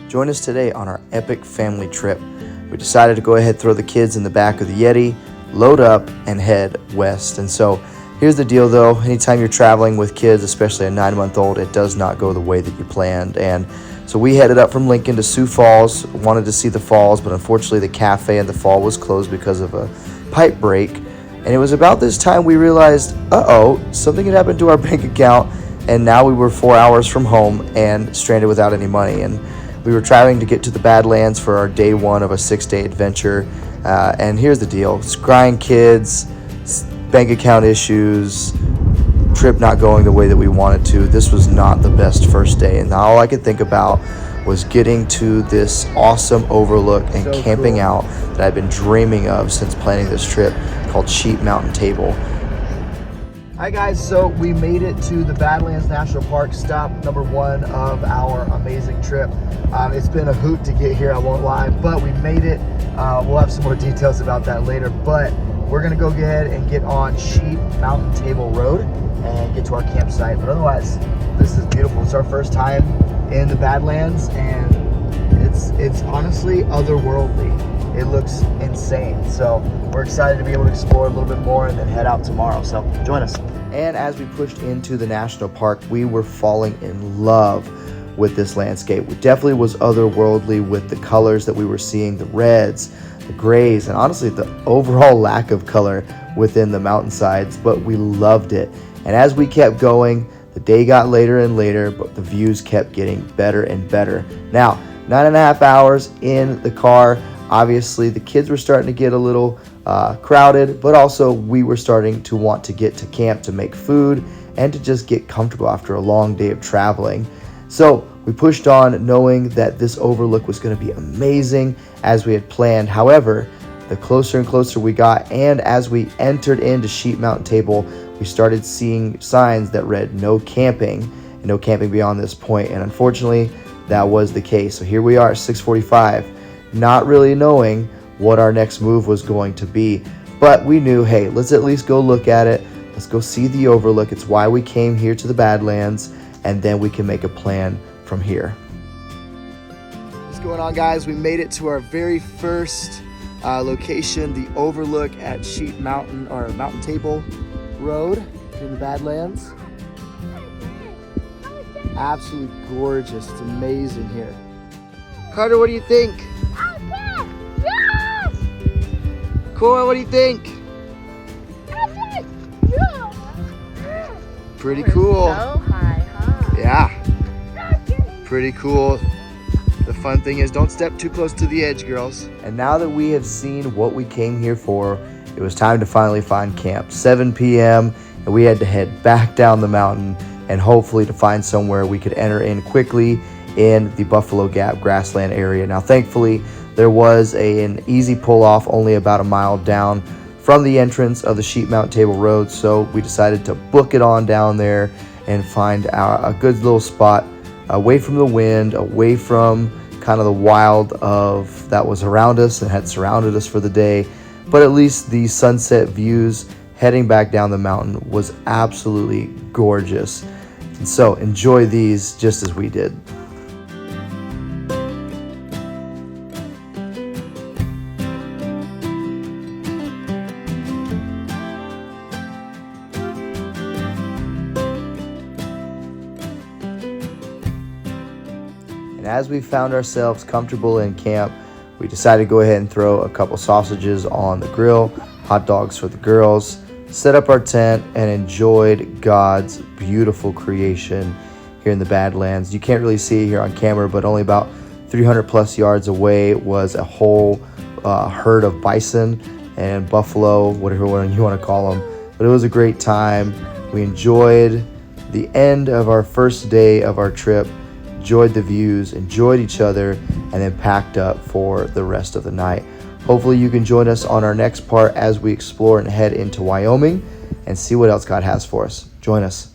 Join us today on our epic family trip. We decided to go ahead and throw the kids in the back of the Yeti, load up, and head west. And so here's the deal though, anytime you're traveling with kids, especially a 9-month-old, it does not go the way that you planned. And so we headed up from Lincoln to Sioux Falls, wanted to see the falls, but unfortunately the cafe in the fall was closed because of a pipe break. And it was about this time we realized, something had happened to our bank account, and now we were 4 hours from home and stranded without any money. And we were trying to get to the Badlands for our day one of a 6-day adventure. And here's the deal, scrying kids, bank account issues, trip not going the way that we wanted to. This was not the best first day. And all I could think about was getting to this awesome overlook and so camping cool out that I've been dreaming of since planning this trip, called Sheep Mountain Table. Hi guys, so we made it to the Badlands National Park, stop number 1 of our amazing trip. It's been a hoot to get here, I won't lie, but we made it. We'll have some more details about that later, but we're gonna go ahead and get on Sheep Mountain Table Road and get to our campsite. But otherwise, this is beautiful. It's our first time in the Badlands, and it's honestly otherworldly. It looks insane. So we're excited to be able to explore a little bit more and then head out tomorrow. So join us. And as we pushed into the national park, we were falling in love with this landscape. It definitely was otherworldly with the colors that we were seeing, the reds, the grays, and honestly the overall lack of color within the mountainsides, but we loved it. And as we kept going, the day got later and later, but the views kept getting better and better. Now, 9.5 hours in the car. Obviously, the kids were starting to get a little crowded, but also we were starting to want to get to camp to make food and to just get comfortable after a long day of traveling. So we pushed on knowing that this overlook was going to be amazing as we had planned. However, the closer and closer we got, and as we entered into Sheep Mountain Table, we started seeing signs that read no camping and no camping beyond this point. And unfortunately, that was the case. So here we are at 6:45. Not really knowing what our next move was going to be, but we knew, hey, let's at least go look at it. Let's go see the overlook. It's why we came here to the Badlands, and then we can make a plan from here. What's going on, guys? We made it to our very first location, the overlook at Sheep Mountain, or Mountain Table Road in the Badlands. Absolutely gorgeous. It's amazing here. Carter, what do you think? Yes! Cora, what do you think? Yes! Pretty cool. So high, huh? Yeah. Pretty cool. The fun thing is, don't step too close to the edge, girls. And now that we have seen what we came here for, it was time to finally find camp. 7 p.m. and we had to head back down the mountain and hopefully to find somewhere we could enter in quickly in the Buffalo Gap grassland area. Now, thankfully, there was an easy pull-off only about a mile down from the entrance of the Sheep Mountain Table Road, so we decided to book it on down there and find a good little spot away from the wind, away from kind of the wild of that was around us and had surrounded us for the day. But at least the sunset views heading back down the mountain was absolutely gorgeous. And so enjoy these just as we did. And as we found ourselves comfortable in camp, we decided to go ahead and throw a couple sausages on the grill, hot dogs for the girls, set up our tent, and enjoyed God's beautiful creation here in the Badlands. You can't really see it here on camera, but only about 300 plus yards away was a whole herd of bison and buffalo, whatever you want to call them. But it was a great time. We enjoyed the end of our first day of our trip, enjoyed the views, enjoyed each other, and then packed up for the rest of the night. Hopefully you can join us on our next part as we explore and head into Wyoming and see what else God has for us. Join us.